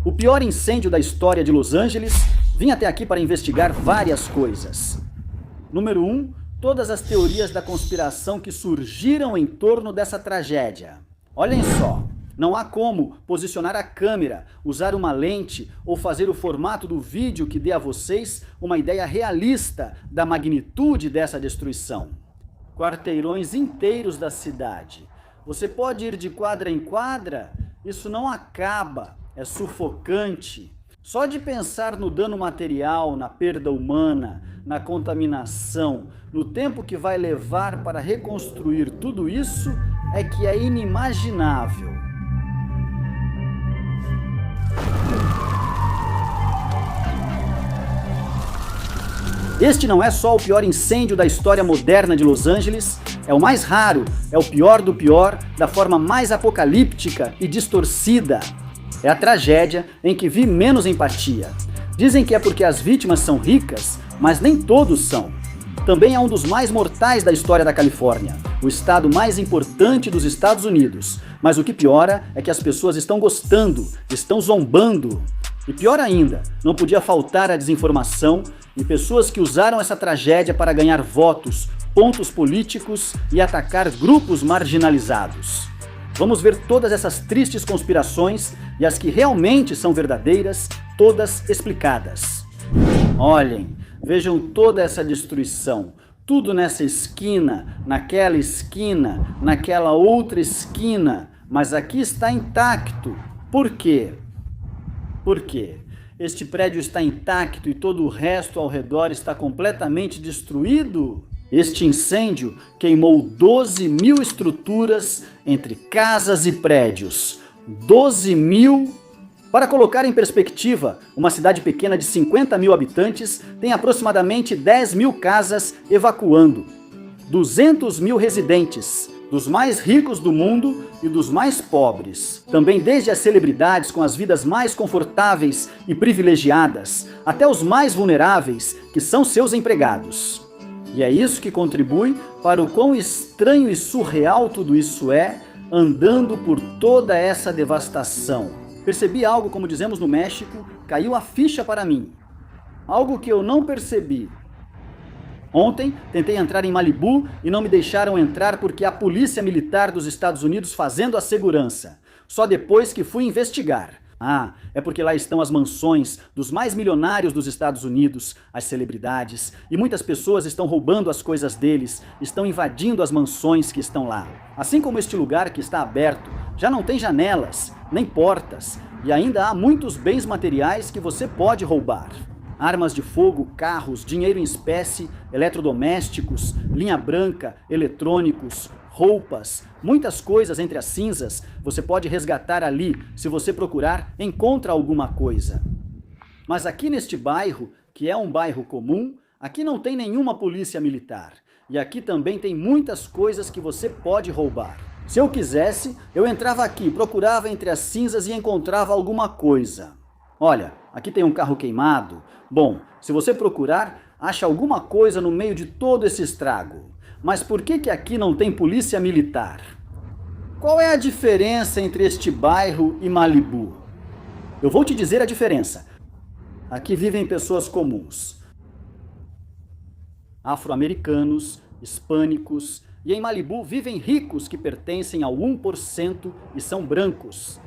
O pior incêndio da história de Los Angeles. Vim até aqui para investigar várias coisas. Número 1, todas as teorias da conspiração que surgiram em torno dessa tragédia. Olhem só, não há como posicionar a câmera, usar uma lente ou fazer o formato do vídeo que dê a vocês uma ideia realista da magnitude dessa destruição. Quarteirões inteiros da cidade. Você pode ir de quadra em quadra, isso não acaba, é sufocante. Só de pensar no dano material, na perda humana, na contaminação, no tempo que vai levar para reconstruir tudo isso, é que é inimaginável. Este não é só o pior incêndio da história moderna de Los Angeles, é o mais raro, é o pior do pior, da forma mais apocalíptica e distorcida. É a tragédia em que vi menos empatia. Dizem que é porque as vítimas são ricas, mas nem todos são. Também é um dos mais mortais da história da Califórnia, o estado mais importante dos Estados Unidos. Mas o que piora é que as pessoas estão gostando, estão zombando. E pior ainda, não podia faltar a desinformação e pessoas que usaram essa tragédia para ganhar votos, pontos políticos e atacar grupos marginalizados. Vamos ver todas essas tristes conspirações e as que realmente são verdadeiras, todas explicadas. Olhem, vejam toda essa destruição, tudo nessa esquina, naquela outra esquina, mas aqui está intacto. Por quê? Por quê? Este prédio está intacto e todo o resto ao redor está completamente destruído? Este incêndio queimou 12.000 estruturas entre casas e prédios. 12.000! Para colocar em perspectiva, uma cidade pequena de 50.000 habitantes tem aproximadamente 10.000 casas evacuando. 200.000 residentes, dos mais ricos do mundo e dos mais pobres. Também desde as celebridades com as vidas mais confortáveis e privilegiadas, até os mais vulneráveis, que são seus empregados. E é isso que contribui para o quão estranho e surreal tudo isso é, andando por toda essa devastação. Percebi algo, como dizemos no México, caiu a ficha para mim. Algo que eu não percebi. Ontem, tentei entrar em Malibu e não me deixaram entrar porque a polícia militar dos Estados Unidos fazendo a segurança. Só depois que fui investigar. Ah, é porque lá estão as mansões dos mais milionários dos Estados Unidos, as celebridades, e muitas pessoas estão roubando as coisas deles, estão invadindo as mansões que estão lá. Assim como este lugar que está aberto, já não tem janelas, nem portas, e ainda há muitos bens materiais que você pode roubar. Armas de fogo, carros, dinheiro em espécie, eletrodomésticos, linha branca, eletrônicos, roupas, muitas coisas entre as cinzas, você pode resgatar ali, se você procurar, encontra alguma coisa. Mas aqui neste bairro, que é um bairro comum, aqui não tem nenhuma polícia militar. E aqui também tem muitas coisas que você pode roubar. Se eu quisesse, eu entrava aqui, procurava entre as cinzas e encontrava alguma coisa. Olha, aqui tem um carro queimado. Bom, se você procurar, acha alguma coisa no meio de todo esse estrago. Mas por que aqui não tem polícia militar? Qual é a diferença entre este bairro e Malibu? Eu vou te dizer a diferença. Aqui vivem pessoas comuns. Afro-americanos, hispânicos, e em Malibu vivem ricos que pertencem ao 1% e são brancos.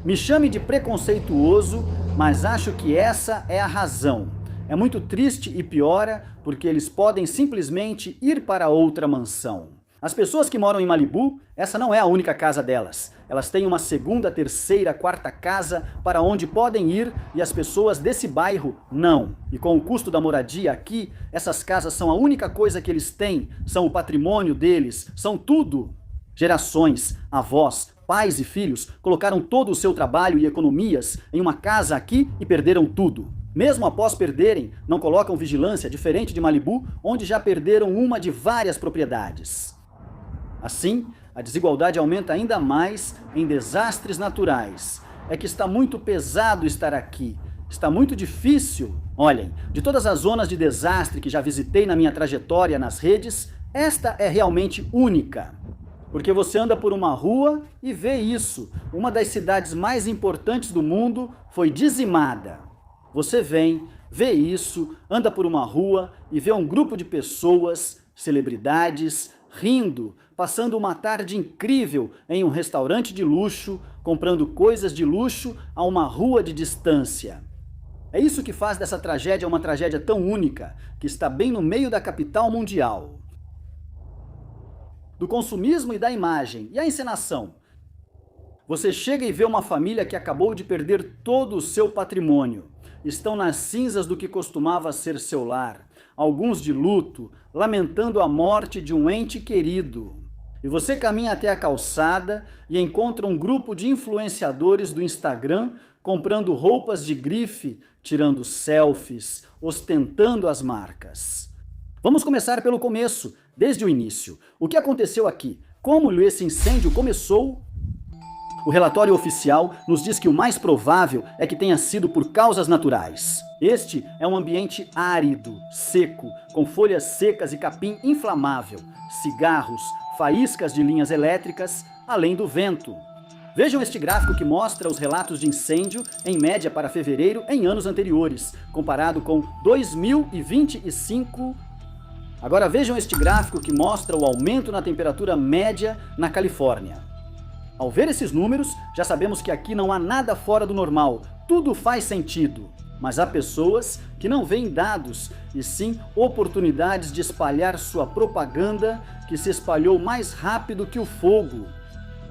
Me chame de preconceituoso, mas acho que essa é a razão. É muito triste e piora porque eles podem simplesmente ir para outra mansão. As pessoas que moram em Malibu, essa não é a única casa delas. Elas têm uma segunda, terceira, quarta casa para onde podem ir e as pessoas desse bairro não. E com o custo da moradia aqui, essas casas são a única coisa que eles têm, são o patrimônio deles, são tudo. Gerações, avós, pais e filhos colocaram todo o seu trabalho e economias em uma casa aqui e perderam tudo. Mesmo após perderem, não colocam vigilância, diferente de Malibu, onde já perderam uma de várias propriedades. Assim, a desigualdade aumenta ainda mais em desastres naturais. É que está muito pesado estar aqui, está muito difícil. Olhem, de todas as zonas de desastre que já visitei na minha trajetória nas redes, esta é realmente única. Porque você anda por uma rua e vê isso. Uma das cidades mais importantes do mundo foi dizimada. Você vem, vê isso, anda por uma rua e vê um grupo de pessoas, celebridades, rindo, passando uma tarde incrível em um restaurante de luxo, comprando coisas de luxo a uma rua de distância. É isso que faz dessa tragédia uma tragédia tão única, que está bem no meio da capital mundial. Do consumismo e da imagem, e a encenação. Você chega e vê uma família que acabou de perder todo o seu patrimônio. Estão nas cinzas do que costumava ser seu lar. Alguns de luto, lamentando a morte de um ente querido. E você caminha até a calçada e encontra um grupo de influenciadores do Instagram comprando roupas de grife, tirando selfies, ostentando as marcas. Vamos começar pelo começo, desde o início. O que aconteceu aqui? Como esse incêndio começou? O relatório oficial nos diz que o mais provável é que tenha sido por causas naturais. Este é um ambiente árido, seco, com folhas secas e capim inflamável, cigarros, faíscas de linhas elétricas, além do vento. Vejam este gráfico que mostra os relatos de incêndio, em média para fevereiro, em anos anteriores, comparado com 2025. Agora vejam este gráfico que mostra o aumento na temperatura média na Califórnia. Ao ver esses números, já sabemos que aqui não há nada fora do normal, tudo faz sentido. Mas há pessoas que não veem dados, e sim oportunidades de espalhar sua propaganda, que se espalhou mais rápido que o fogo.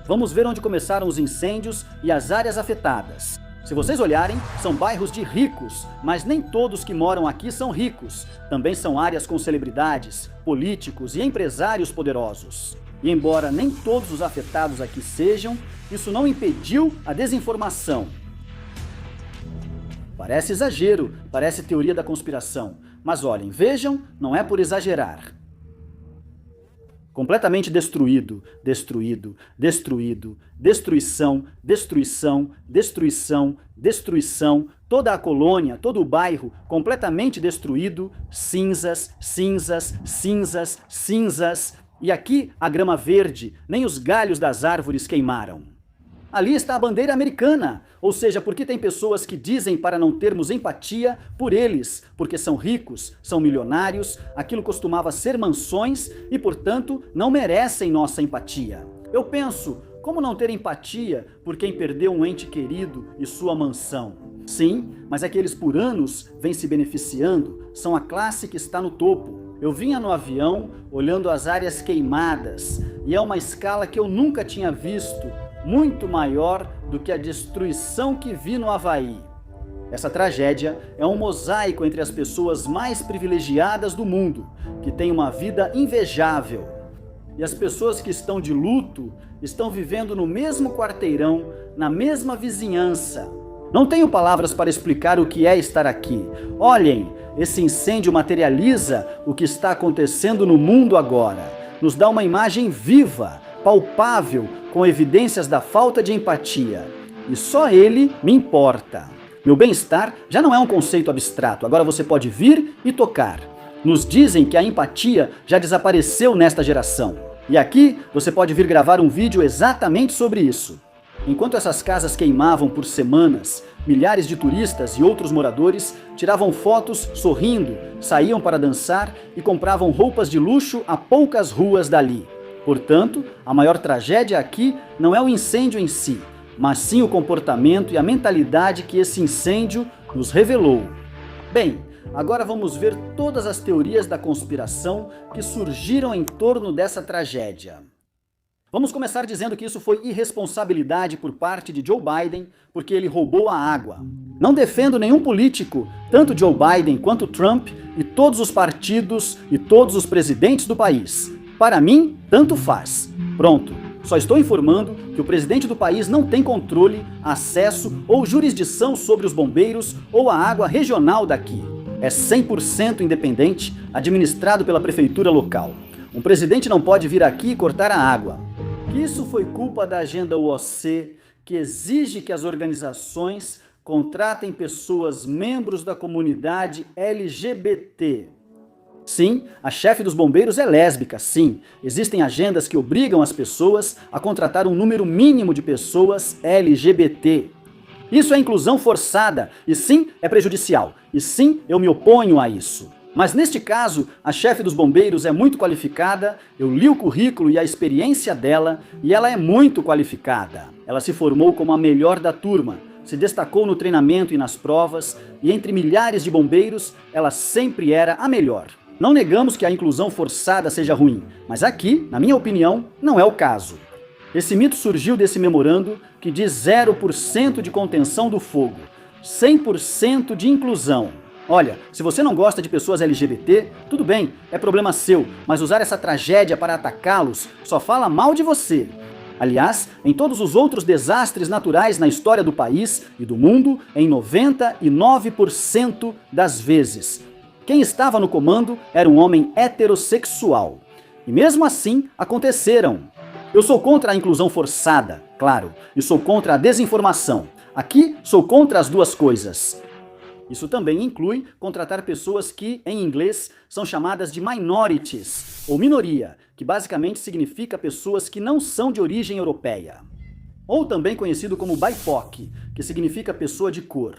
Vamos ver onde começaram os incêndios e as áreas afetadas. Se vocês olharem, são bairros de ricos, mas nem todos que moram aqui são ricos. Também são áreas com celebridades, políticos e empresários poderosos. E embora nem todos os afetados aqui sejam, isso não impediu a desinformação. Parece exagero, parece teoria da conspiração. Mas olhem, vejam, não é por exagerar. Completamente destruído, destruído, destruído, destruição, destruição, destruição, destruição, toda a colônia, todo o bairro completamente destruído, cinzas, cinzas, cinzas, cinzas. E aqui a grama verde, nem os galhos das árvores queimaram. Ali está a bandeira americana, ou seja, porque tem pessoas que dizem para não termos empatia por eles, porque são ricos, são milionários, aquilo costumava ser mansões e, portanto, não merecem nossa empatia. Eu penso, como não ter empatia por quem perdeu um ente querido e sua mansão? Sim, mas é que eles por anos vêm se beneficiando, são a classe que está no topo. Eu vinha no avião olhando as áreas queimadas e é uma escala que eu nunca tinha visto, muito maior do que a destruição que vi no Havaí. Essa tragédia é um mosaico entre as pessoas mais privilegiadas do mundo, que têm uma vida invejável. E as pessoas que estão de luto estão vivendo no mesmo quarteirão, na mesma vizinhança. Não tenho palavras para explicar o que é estar aqui. Olhem, esse incêndio materializa o que está acontecendo no mundo agora. Nos dá uma imagem viva, palpável, com evidências da falta de empatia. E só ele me importa. Meu bem-estar já não é um conceito abstrato, agora você pode vir e tocar. Nos dizem que a empatia já desapareceu nesta geração. E aqui você pode vir gravar um vídeo exatamente sobre isso. Enquanto essas casas queimavam por semanas, milhares de turistas e outros moradores tiravam fotos sorrindo, saíam para dançar e compravam roupas de luxo a poucas ruas dali. Portanto, a maior tragédia aqui não é o incêndio em si, mas sim o comportamento e a mentalidade que esse incêndio nos revelou. Bem, agora vamos ver todas as teorias da conspiração que surgiram em torno dessa tragédia. Vamos começar dizendo que isso foi irresponsabilidade por parte de Joe Biden, porque ele roubou a água. Não defendo nenhum político, tanto Joe Biden quanto Trump e todos os partidos e todos os presidentes do país. Para mim, tanto faz. Pronto. Só estou informando que o presidente do país não tem controle, acesso ou jurisdição sobre os bombeiros ou a água regional daqui. É 100% independente, administrado pela prefeitura local. Um presidente não pode vir aqui e cortar a água. Isso foi culpa da agenda UOC, que exige que as organizações contratem pessoas membros da comunidade LGBT. Sim, a chefe dos bombeiros é lésbica, sim. Existem agendas que obrigam as pessoas a contratar um número mínimo de pessoas LGBT. Isso é inclusão forçada, e sim, é prejudicial. E sim, eu me oponho a isso. Mas neste caso, a chefe dos bombeiros é muito qualificada, eu li o currículo e a experiência dela, e ela é muito qualificada. Ela se formou como a melhor da turma, se destacou no treinamento e nas provas, e entre milhares de bombeiros, ela sempre era a melhor. Não negamos que a inclusão forçada seja ruim, mas aqui, na minha opinião, não é o caso. Esse mito surgiu desse memorando que diz 0% de contenção do fogo, 100% de inclusão. Olha, se você não gosta de pessoas LGBT, tudo bem, é problema seu, mas usar essa tragédia para atacá-los só fala mal de você. Aliás, em todos os outros desastres naturais na história do país e do mundo, em 99% das vezes, quem estava no comando era um homem heterossexual. E mesmo assim, aconteceram. Eu sou contra a inclusão forçada, claro, e sou contra a desinformação. Aqui, sou contra as duas coisas. Isso também inclui contratar pessoas que, em inglês, são chamadas de minorities, ou minoria, que basicamente significa pessoas que não são de origem europeia. Ou também conhecido como BIPOC, que significa pessoa de cor.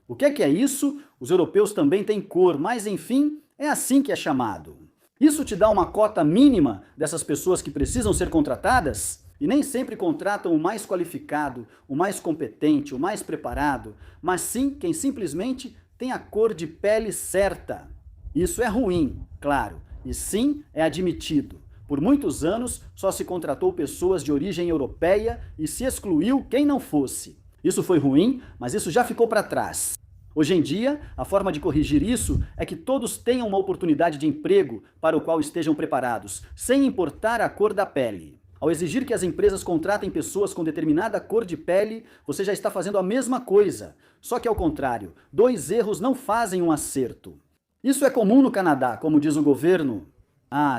O que é isso? Os europeus também têm cor, mas enfim, é assim que é chamado. Isso te dá uma cota mínima dessas pessoas que precisam ser contratadas? E nem sempre contratam o mais qualificado, o mais competente, o mais preparado, mas sim quem simplesmente tem a cor de pele certa. Isso é ruim, claro, e sim é admitido. Por muitos anos só se contratou pessoas de origem europeia e se excluiu quem não fosse. Isso foi ruim, mas isso já ficou para trás. Hoje em dia, a forma de corrigir isso é que todos tenham uma oportunidade de emprego para o qual estejam preparados, sem importar a cor da pele. Ao exigir que as empresas contratem pessoas com determinada cor de pele, você já está fazendo a mesma coisa. Só que ao contrário, 2 erros não fazem um acerto. Isso é comum no Canadá, como diz o governo.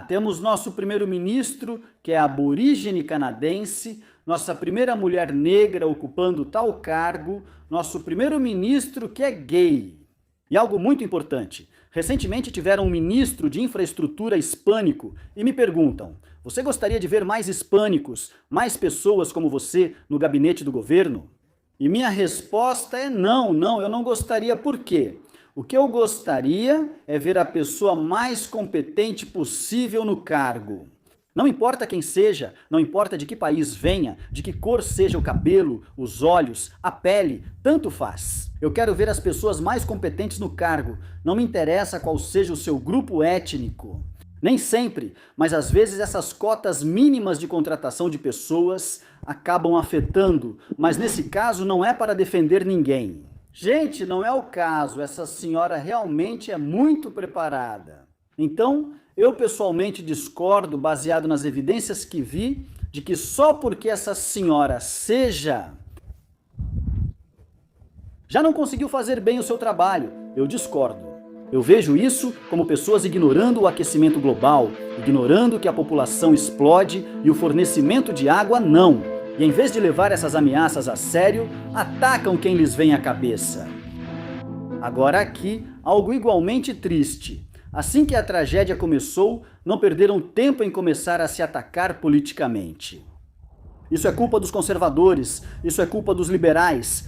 Temos nosso primeiro-ministro, que é aborígene canadense, nossa primeira mulher negra ocupando tal cargo, nosso primeiro-ministro que é gay. E algo muito importante, recentemente tiveram um ministro de infraestrutura hispânico e me perguntam, você gostaria de ver mais hispânicos, mais pessoas como você no gabinete do governo? E minha resposta é não, eu não gostaria. Por quê? O que eu gostaria é ver a pessoa mais competente possível no cargo. Não importa quem seja, não importa de que país venha, de que cor seja o cabelo, os olhos, a pele, tanto faz. Eu quero ver as pessoas mais competentes no cargo, não me interessa qual seja o seu grupo étnico. Nem sempre, mas às vezes essas cotas mínimas de contratação de pessoas acabam afetando, mas nesse caso não é para defender ninguém. Gente, não é o caso, essa senhora realmente é muito preparada. Então, eu pessoalmente discordo, baseado nas evidências que vi, de que só porque essa senhora já não conseguiu fazer bem o seu trabalho. Eu discordo. Eu vejo isso como pessoas ignorando o aquecimento global, ignorando que a população explode e o fornecimento de água não. E em vez de levar essas ameaças a sério, atacam quem lhes vem à cabeça. Agora aqui, algo igualmente triste. Assim que a tragédia começou, não perderam tempo em começar a se atacar politicamente. Isso é culpa dos conservadores, isso é culpa dos liberais.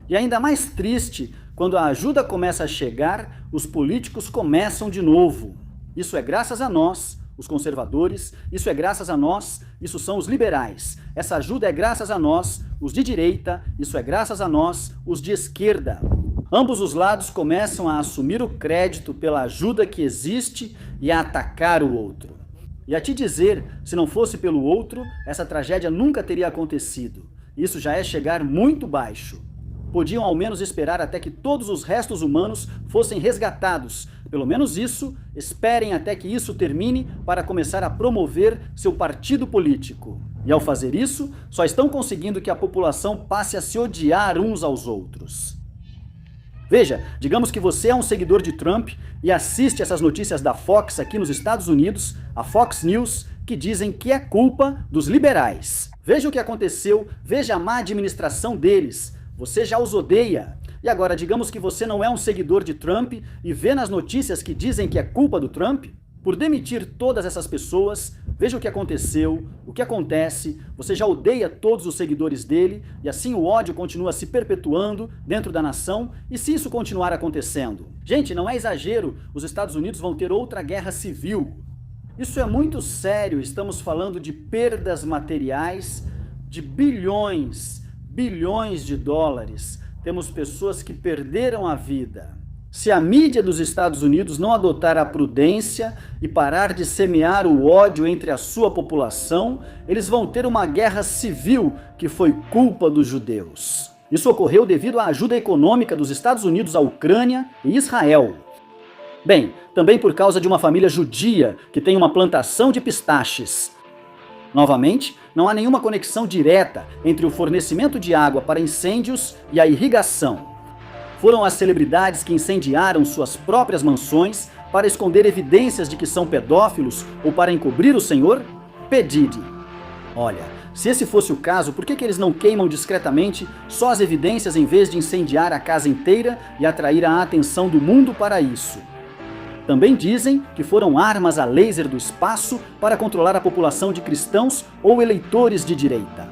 E ainda mais triste, quando a ajuda começa a chegar, os políticos começam de novo. Isso é graças a nós, os conservadores, isso é graças a nós, isso são os liberais. Essa ajuda é graças a nós, os de direita, isso é graças a nós, os de esquerda. Ambos os lados começam a assumir o crédito pela ajuda que existe e a atacar o outro. E a te dizer, se não fosse pelo outro, essa tragédia nunca teria acontecido. Isso já é chegar muito baixo. Podiam ao menos esperar até que todos os restos humanos fossem resgatados. Pelo menos isso, esperem até que isso termine para começar a promover seu partido político. E ao fazer isso, só estão conseguindo que a população passe a se odiar uns aos outros. Veja, digamos que você é um seguidor de Trump e assiste essas notícias da Fox aqui nos Estados Unidos, a Fox News, que dizem que é culpa dos liberais. Veja o que aconteceu, veja a má administração deles. Você já os odeia. E agora, digamos que você não é um seguidor de Trump e vê nas notícias que dizem que é culpa do Trump. Por demitir todas essas pessoas, veja o que aconteceu, o que acontece, você já odeia todos os seguidores dele e assim o ódio continua se perpetuando dentro da nação. E se isso continuar acontecendo? Gente, não é exagero, os Estados Unidos vão ter outra guerra civil. Isso é muito sério, estamos falando de perdas materiais de bilhões de dólares. Temos pessoas que perderam a vida. Se a mídia dos Estados Unidos não adotar a prudência e parar de semear o ódio entre a sua população, eles vão ter uma guerra civil que foi culpa dos judeus. Isso ocorreu devido à ajuda econômica dos Estados Unidos à Ucrânia e Israel. Bem, também por causa de uma família judia que tem uma plantação de pistaches. Novamente, não há nenhuma conexão direta entre o fornecimento de água para incêndios e a irrigação. Foram as celebridades que incendiaram suas próprias mansões para esconder evidências de que são pedófilos ou para encobrir o Senhor? P. Diddy. Olha, se esse fosse o caso, por que eles não queimam discretamente só as evidências em vez de incendiar a casa inteira e atrair a atenção do mundo para isso? Também dizem que foram armas a laser do espaço para controlar a população de cristãos ou eleitores de direita.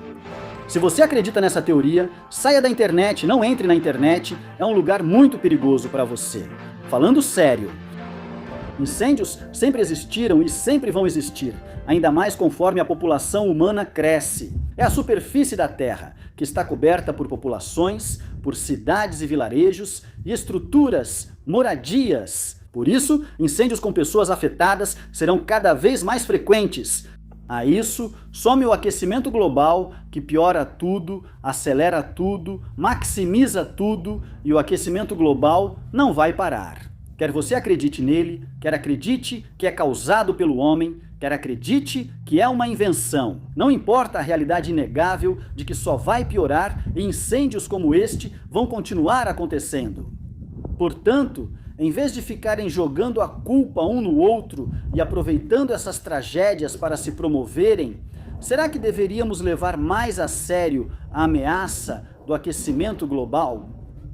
Se você acredita nessa teoria, saia da internet, não entre na internet, é um lugar muito perigoso para você. Falando sério, incêndios sempre existiram e sempre vão existir, ainda mais conforme a população humana cresce. É a superfície da Terra, que está coberta por populações, por cidades e vilarejos e estruturas, moradias. Por isso, incêndios com pessoas afetadas serão cada vez mais frequentes. A isso, some o aquecimento global, que piora tudo, acelera tudo, maximiza tudo, e o aquecimento global não vai parar. Quer você acredite nele, quer acredite que é causado pelo homem, quer acredite que é uma invenção. Não importa a realidade inegável de que só vai piorar e incêndios como este vão continuar acontecendo. Portanto, em vez de ficarem jogando a culpa um no outro e aproveitando essas tragédias para se promoverem, será que deveríamos levar mais a sério a ameaça do aquecimento global?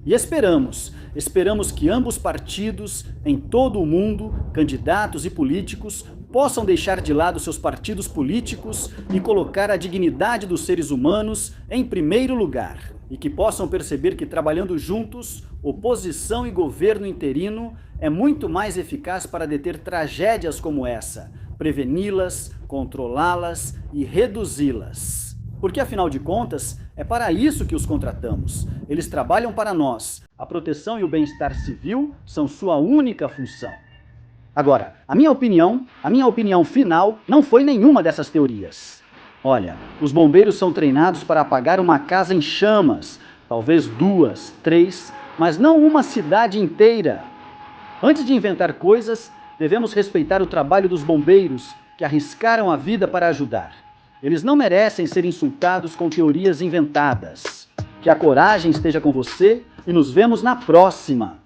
E esperamos que ambos partidos, em todo o mundo, candidatos e políticos, possam deixar de lado seus partidos políticos e colocar a dignidade dos seres humanos em primeiro lugar. E que possam perceber que trabalhando juntos, oposição e governo interino é muito mais eficaz para deter tragédias como essa, preveni-las, controlá-las e reduzi-las. Porque, afinal de contas, é para isso que os contratamos. Eles trabalham para nós. A proteção e o bem-estar civil são sua única função. Agora, a minha opinião final não foi nenhuma dessas teorias. Olha, os bombeiros são treinados para apagar uma casa em chamas, talvez 2, 3, mas não uma cidade inteira. Antes de inventar coisas, devemos respeitar o trabalho dos bombeiros, que arriscaram a vida para ajudar. Eles não merecem ser insultados com teorias inventadas. Que a coragem esteja com você e nos vemos na próxima!